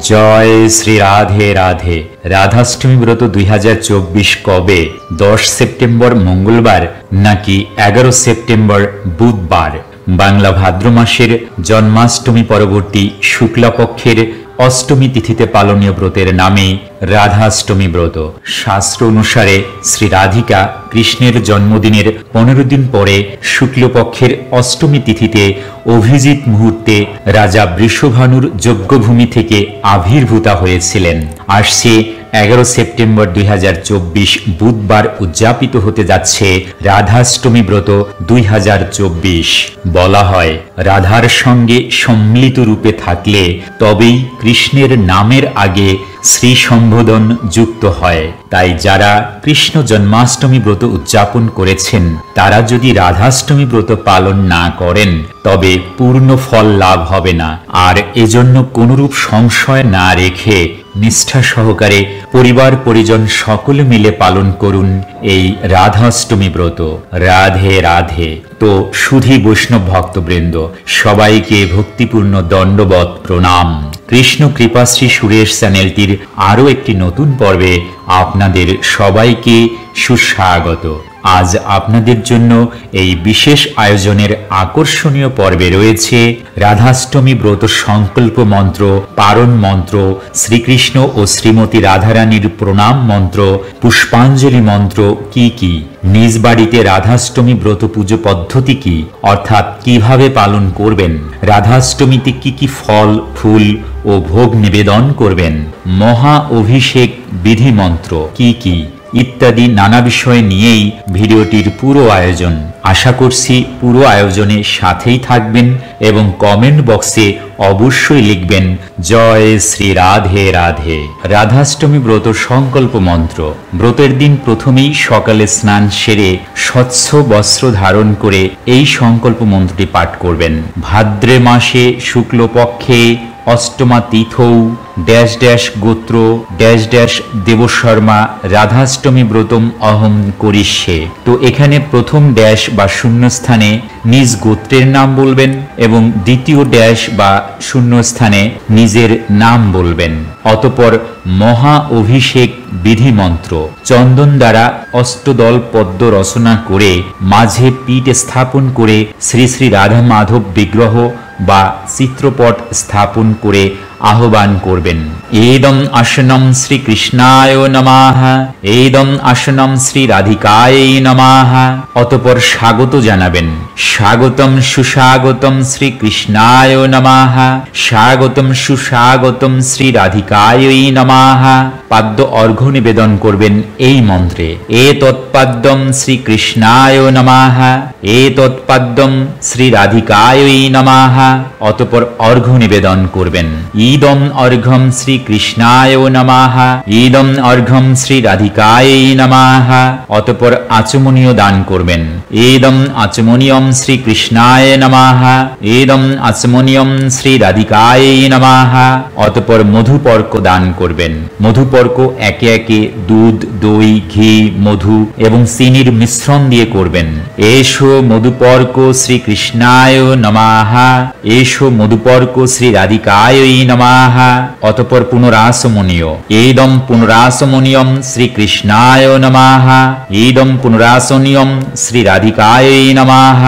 জয় শ্রী রাধে রাধে। রাধাষ্টমী ব্রত 2024 কবে? 10 সেপ্টেম্বর মঙ্গলবার নাকি 11 সেপ্টেম্বর বুধবার? বাংলা ভাদ্র মাসের জন্মাষ্টমী পরবর্তী শুক্লাপক্ষের অষ্টমী তিথিতে পালনীয় ব্রতের নামে রাধাষ্টমী ব্রত। শাস্ত্র অনুসারে শ্রী রাধিকা কৃষ্ণের জন্মদিনের 15 দিন পরে শুক্লপক্ষের অষ্টমী তিথিতে অভিজিৎ মুহূর্তে রাজা বৃষভানুর যজ্ঞভূমি থেকে আবির্ভূতা হয়েছিলেন। আসছে 11 সেপ্টেম্বর 2024 বুধবার উদযাপিত হতে যাচ্ছে রাধাষ্টমী ব্রত 2024। বলা হয়, রাধার সঙ্গে সম্মিলিত রূপে থাকলে তবেই কৃষ্ণের নামের আগে শ্রী সম্বোধন যুক্ত হয়। তাই যারা কৃষ্ণ জন্মাষ্টমী ব্রত উদযাপন করেছেন তারা যদি রাধাষ্টমী ব্রত পালন না করেন তবে পূর্ণ ফল লাভ হবে না। আর এজন্য কোনরূপ সংশয় না রেখে নিষ্ঠা সহকারে পরিবার পরিজন সকলে মিলে পালন করুন এই রাধাষ্টমী ব্রত। রাধে রাধে। তো সুধী বৈষ্ণব ভক্তবৃন্দ, সবাইকে ভক্তিপূর্ণ দণ্ডবত প্রণাম। কৃষ্ণ কৃপাশ্রী সুরেশ চ্যানেলটির আরও একটি নতুন পর্বে আপনাদের সবাইকে সুস্বাগত। আজ আপনাদের জন্য এই বিশেষ আয়োজনের আকর্ষণীয় পর্বে রয়েছে রাধাষ্টমী ব্রত সংকল্প মন্ত্র, পারণ মন্ত্র, শ্রীকৃষ্ণ ও শ্রীমতী রাধারানীর প্রণাম মন্ত্র, পুষ্পাঞ্জলি মন্ত্র কি কি, নিজ বাড়িতে রাধাষ্টমী ব্রত পুজো পদ্ধতি কি, অর্থাৎ কিভাবে পালন করবেন, রাধাষ্টমীতে কি কি ফল ফুল ও ভোগ নিবেদন করবেন, মহা অভিষেক বিধি মন্ত্র কি কি ইত্যাদি নানা বিষয় নিয়েই ভিডিওটির পুরো আয়োজন। আশা করছি পুরো আয়োজনে সাথেই থাকবেন এবং কমেন্ট বক্সে অবশ্যই লিখবেন জয় শ্রী রাধে রাধে। রাধাষ্টমী ব্রত সংকল্প মন্ত্র। ব্রতের দিন প্রথমেই সকালে স্নান সেরে স্বচ্ছ বস্ত্র ধারণ করে এই সংকল্প মন্ত্রটি পাঠ করবেন। ভাদ্রে মাসে শুক্লপক্ষে অষ্টমা তিথৌ ড্যাশ ড্যাশ গোত্র ড্যাশ ড্যাশ দেবশর্মা রাধাষ্টমী ব্রতম অহম করিষ্যে। তো এখানে প্রথম ড্যাশ বা শূন্যস্থানে নিজ গোত্রের নাম বলবেন এবং দ্বিতীয় ড্যাশ বা শূন্যস্থানে নিজের নাম বলবেন। অতঃপর মহা অভিষেক বিধি মন্ত্র চন্দন দ্বারা অষ্টদল পদ্ম রচনা করে মাঝে পীঠ স্থাপন করে শ্রী শ্রী রাধা মাধব বিগ্রহ বা চিত্রপট স্থাপন করে আহ্বান করবেন। এদম আসনম শ্রীকৃষ্ণায় নমঃ, এদম আসনম শ্রী রাধিকায় নমঃ। অতঃপর স্বাগত জানাবেন। স্বাগতম সুস্বাগতম শ্রীকৃষ্ণায় নমঃ, স্বাগতম সুস্বাগতম শ্রী রাধিকায় নমঃ। পাদ্য অর্ঘ্য নিবেদন করবেন এই মন্ত্রে। এ তৎপাদ্যম শ্রীকৃষ্ণায় নমঃ, এ তৎপাদ্যম শ্রী রাধিকায় নমঃ। অতঃপর অর্ঘ্য নিবেদন করবেন। ইদম অর্ঘ্যম শ্রীকৃষ্ণায় নমঃ, ইদম অর্ঘ্যম শ্রী রাধিকায় নমঃ। অতঃপর আচমনীয় দান করবেন। ইদম আচমনীয়ম শ্রীকৃষ্ণায় নমঃ, ইদম আচমনীয়ম শ্রী রাধিকায় নমঃ। অতঃপর মধুপর্ক দান করবেন। মধুপর্ক একে একে দুধ, দই, ঘি, মধু এবং চিনির মিশ্রণ দিয়ে করবেন। এষো মধুপর্ক শ্রীকৃষ্ণায় নমঃ, এষো মধুপর্ক শ্রী রাধিকায় নমঃ। অতঃপর পুনরাসমনীয়। ইদম পুনরাসমনীয়ম শ্রীকৃষ্ণায় নমঃ, ইদম পুনরাসমনীয়ম শ্রী রাধিকায় নমঃ।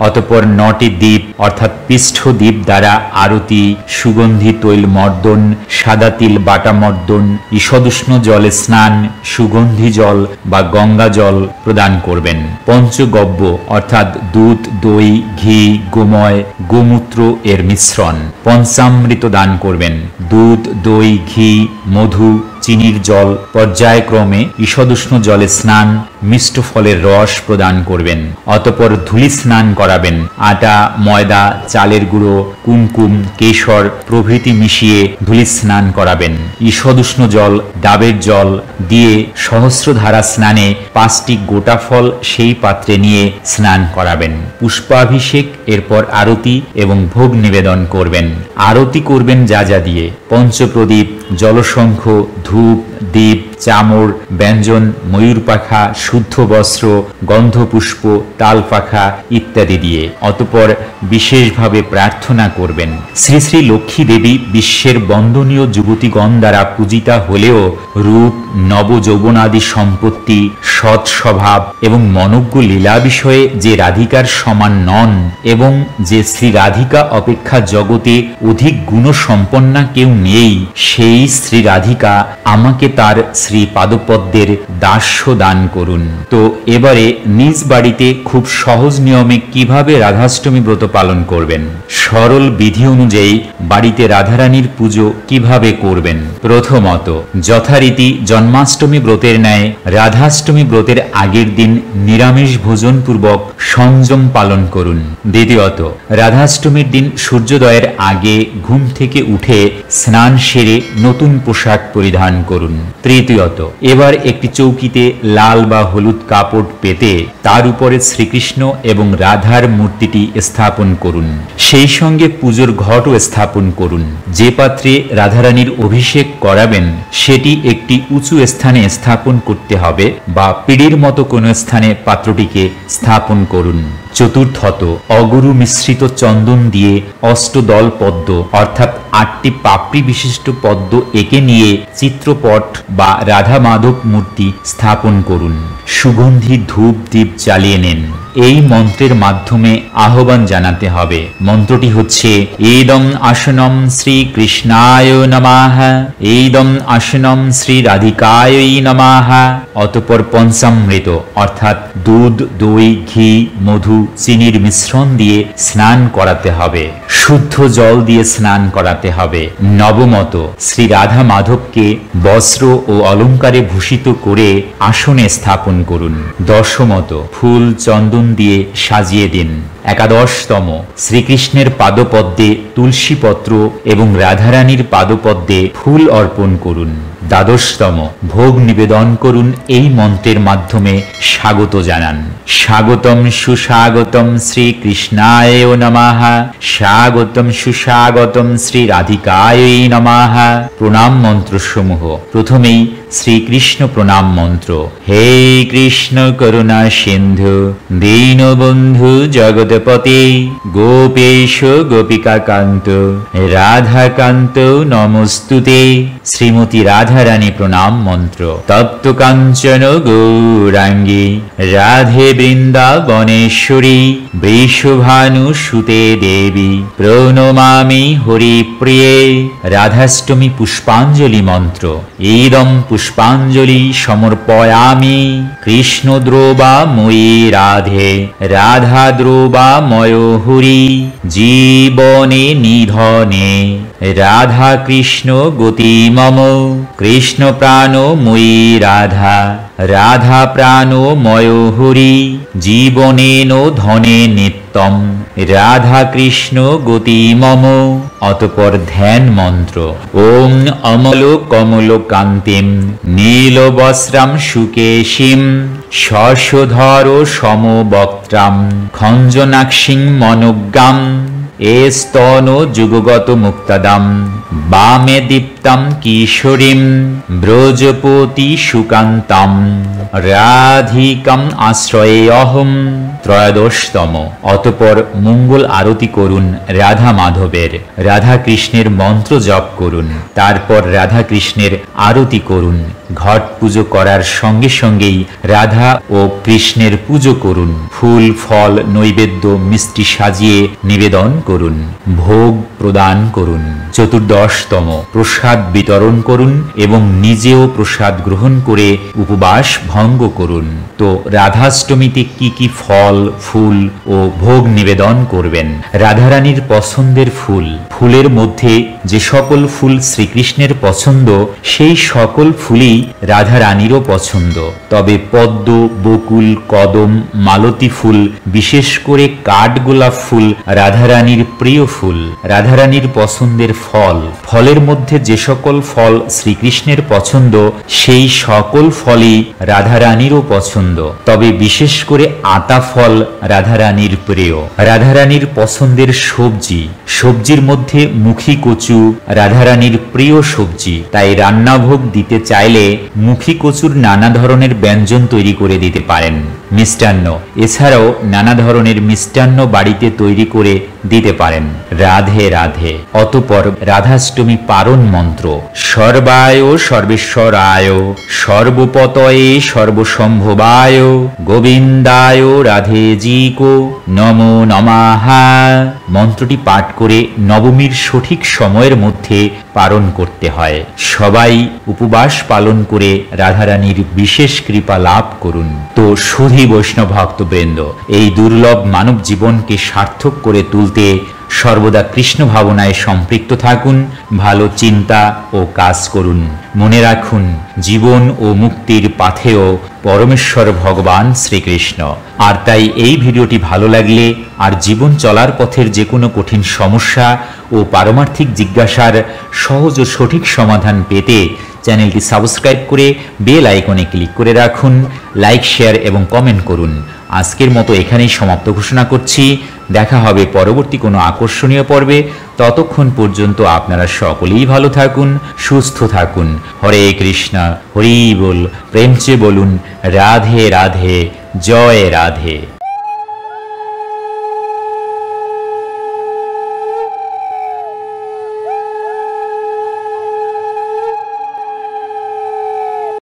অতঃপর 9টি দ্বীপ অর্থাৎ পৃষ্ঠ দ্বীপ দ্বারা আরতি, সুগন্ধি তৈল মর্দন, সাদা তিল বাটা মর্দন, ঈষদুষ্ণ জলে স্নান, সুগন্ধি জল বা গঙ্গা জল প্রদান করবেন। পঞ্চগব্য অর্থাৎ দুধ, দই, ঘি, গোময়, গোমূত্র এর মিশ্রণ। পঞ্চামৃত দান করবেন। দুধ, দই, ঘি, মধু, চিনির জল পর্যায়ক্রমে ঈষদুষ্ণ জলে স্নান, মিষ্ট ফলের রস প্রদান করবেন। অতঃপর ধূলি স্নান করাবেন। আটা, ময়দা, চালের গুঁড়ো, কুমকুম, কেশর প্রভৃতি মিশিয়ে ধূলি স্নান করাবেন। ঈষদুষ্ণ জল, ডাবের জল দিয়ে সহস্রধারা স্নানে 5টি গোটা ফল সেই পাত্রে নিয়ে স্নান করাবেন। পুষ্পাভিষেক, এরপর আরতি এবং ভোগ নিবেদন করবেন। আরতি করবেন যা যা দিয়ে: পঞ্চপ্রদীপ, জলশঙ্খ, ধূপ, ধূপ, দীপ, চামর, ব্যঞ্জন, ময়ূর পাখা, শুদ্ধ বস্ত্র, গন্ধপুষ্প, তাল পাখা ইত্যাদি দিয়ে অতঃপর বিশেষভাবে প্রার্থনা করবেন। শ্রী শ্রী লক্ষ্মী দেবী বিশ্বের বন্দনীয় যুবতীগণ দ্বারা পূজিতা হলেও রূপ, নবযৌবনাদি সম্পত্তি, সৎ স্বভাব এবং মনজ্ঞ লীলা বিষয়ে যে রাধিকার সমান নন এবং যে শ্রী রাধিকা অপেক্ষা জগতে অধিক গুণসম্পন্না কেউ নেই, সেই শ্রী রাধিকা আমাকে তার শ্রী পাদপদ্মের দাস্য দান করুন। তো এবারে নিজ বাড়িতে খুব সহজ নিয়মে কিভাবে রাধাষ্টমী ব্রত পালন করবেন, সরল বিধি অনুযায়ী বাড়িতে রাধারানীর পুজো কিভাবে করবেন। প্রথমত, যথারীতি জন্মাষ্টমী ব্রতের ন্যায় রাধাষ্টমী ব্রতের আগের দিন নিরামিষ ভোজন পূর্বক সংযম পালন করুন। দ্বিতীয়ত, রাধাষ্টমীর দিন সূর্যোদয়ের আগে ঘুম থেকে উঠে স্নান সেরে নতুন পোশাক পরিধান করুন। তৃতীয়ত, এবার একটি চৌকিতে লাল বা হলুদ কাপড় পেতে তার উপরে শ্রীকৃষ্ণ এবং রাধার মূর্তিটি স্থাপন করুন। সেই সঙ্গে পুজোর ঘটও স্থাপন করুন। যে পাত্রে রাধারানীর অভিষেক করাবেন সেটি একটি উঁচু স্থানে স্থাপন করতে হবে বা পিঁড়ির মতো কোনো স্থানে পাত্রটিকে স্থাপন করুন। চতুর্থত, অগুরু মিশ্রিত চন্দন দিয়ে অষ্টদল পদ্ম অর্থাৎ 8টি পাপড়ি বিশিষ্ট পদ্ম এঁকে নিয়ে চিত্রপট বা রাধা মাধব মূর্তি স্থাপন করুন। সুগন্ধি ধূপ দীপ জ্বালিয়ে নেন। এই মন্ত্রের মাধ্যমে আহ্বান জানাতে হবে। মন্ত্রটি হচ্ছে ইদম আসনম শ্রী কৃষ্ণায় নমঃ, ইদম আসনম শ্রী রাধিকায় নমঃ। অতঃপর পঞ্চামৃত অর্থাৎ দুধ, দই, ঘি, মধু, চিনির মিশ্রণ দিয়ে স্নান করাতে হবে। শুদ্ধ জল দিয়ে স্নান করাতে হবে। নবমত, শ্রী রাধা মাধবকে বস্ত্র ও অলঙ্কারে ভূষিত করে আসনে স্থাপন করুন। দশমত, ফুল চন্দন দিয়ে সাজিয়ে দিন। একাদশতম, শ্রীকৃষ্ণের পাদপদ্মে তুলসী পত্র এবং রাধারানীর পাদপদ্মে ফুল অর্পণ করুন। দ্বাদশতম, ভোগ নিবেদন করুন। এই মন্ত্রের মাধ্যমে স্বাগত জানান। স্বাগতম সুস্বাগতম শ্রীকৃষ্ণায় নমঃ, স্বাগতম সুস্বাগতম শ্রী রাধিকায় নমঃ। প্রণাম মন্ত্রসমূহ। প্রথমেই শ্রীকৃষ্ণ প্রণাম মন্ত্র। হে কৃষ্ণ করুণা সিন্ধু দীনবন্ধু জগৎপতে গোপেশ গোপিকাকান্ত রাধাকান্ত নমস্তুতে। শ্রীমতী রাধারানী প্রণাম মন্ত্র। তপ্ত কাঞ্চন গৌরাঙ্গী রাধে বৃন্দাবনেশ্বরী বৃষভানু সুতে দেবী প্রণমামি হরিপ্রিয়ে। রাধাষ্টমী পুষ্পাঞ্জলি মন্ত্র। ইদম পুষ্পাঞ্জলি সমর্পয়ামি কৃষ্ণদ্রোবা ময়ী রাধে রাধা দ্রোবা ময় হরি জীবনে নিধনে রাধা কৃষ্ণ গতি মম কৃষ্ণ প্রাণ ময়ী রাধা রাধা প্রাণ ময় হরি জীবনেন ধনে নিত্যম রাধা কৃষ্ণ গতি মম। অতঃপর ধ্যান মন্ত্র। ওম অমল কমল কান্তিম নীলবস্ত্রাম সুকেশিম শশধর সমবক্ত্রাম খঞ্জনাক্ষিং মনোজ্ঞাম এ স্তন যুগগত মুক্তাদাম বামে দীপ্তাম কিশোরীম ব্রজপতি সুকান্তাম রাধিকাম আশ্রয়ে অহম। ত্রয়োদশতম, অতঃপর মঙ্গল আরতি করুন রাধা মাধবের। রাধা কৃষ্ণের মন্ত্র জপ করুন। তারপর রাধা কৃষ্ণের আরতি করুন। ঘট পুজো করার সঙ্গে সঙ্গেই রাধা ও কৃষ্ণের পুজো করুন। ফুল ফল নৈবেদ্য মিষ্টি সাজিয়ে নিবেদন করুন। ভোগ প্রদান করুন। চতুর্দশতম, প্রসাদ বিতরণ করুন এবং নিজেও প্রসাদ গ্রহণ করে উপবাস ভঙ্গ করুন। তো রাধাষ্টমীতে কি কি ফল ফুল ও ভোগ নিবেদন করবেন? রাধারানীর পছন্দের ফুল। ফুলের মধ্যে যে সকল ফুল শ্রীকৃষ্ণের পছন্দ সেই সকল ফুলই রাধা রানীরও পছন্দ। তবে পদ্ম, বকুল, কদম, মালতী ফুল, বিশেষ করে কাঠগোলাপ ফুল রাধারানীর প্রিয় ফুল। রাধারানীর পছন্দের ফল, ফলের মধ্যে যে সকল ফল শ্রীকৃষ্ণের পছন্দ সেই সকল ফলই রাধারানীরও পছন্দ। তবে বিশেষ করে আতা ফল রাধারানীর প্রিয়। রাধারানীর পছন্দের সবজি, সবজির মধ্যে মুখী কচু রাধারানীর প্রিয় সবজি। তাই রান্নাভোগ দিতে চাইলে মুখী কচুর নানা ধরনের ব্যঞ্জন তৈরি করে দিতে পারেন। মিষ্টান্ন, এছাড়াও নানা ধরনের মিষ্টান্ন বাড়িতে তৈরি করে দিতে পারেন। রাধে রাধে। অতঃপর রাধাষ্টমী পারণ মন্ত্র, সর্বায় সর্বেশ্বরায় সর্বপতয়ে সর্বসম্ভবায় গোবিন্দায় রাধেজিকো নমো নমঃ। মন্ত্রটি পাঠ করে নবমীর সঠিক সময়ের মধ্যে পালন করতে হয়। সবাই উপবাস পালন করে রাধারানীর বিশেষ কৃপা লাভ করুন। তো সুধী বৈষ্ণব ভক্তবৃন্দ, এই দুর্লভ মানব জীবনকে সার্থক করে তুলতে সর্বদা কৃষ্ণ ভাবনায় সম্পৃক্ত থাকুন, ভালো চিন্তা ও কাজ করুন। মনে রাখুন, জীবন ও মুক্তির পাথেয় পরমেশ্বর ভগবান শ্রীকৃষ্ণ। আর তাই এই ভিডিওটি ভালো লাগলে আর জীবন চলার পথের যে কোনো কঠিন সমস্যা ও পারমার্থিক জিজ্ঞাসার সহজ ও সঠিক সমাধান পেতে চ্যানেলটি সাবস্ক্রাইব করে বেল আইকনে ক্লিক করে রাখুন। লাইক, শেয়ার এবং কমেন্ট করুন। আজকের মতো এখানেই সমাপ্ত ঘোষণা করছি। দেখা হবে পরবর্তী কোনো আকর্ষণীয় পর্বে। ততক্ষণ পর্যন্ত আপনারা সকলেই ভালো থাকুন, সুস্থ থাকুন। হরে কৃষ্ণ, হরি বল, প্রেমচে বলুন রাধে রাধে, জয় রাধে।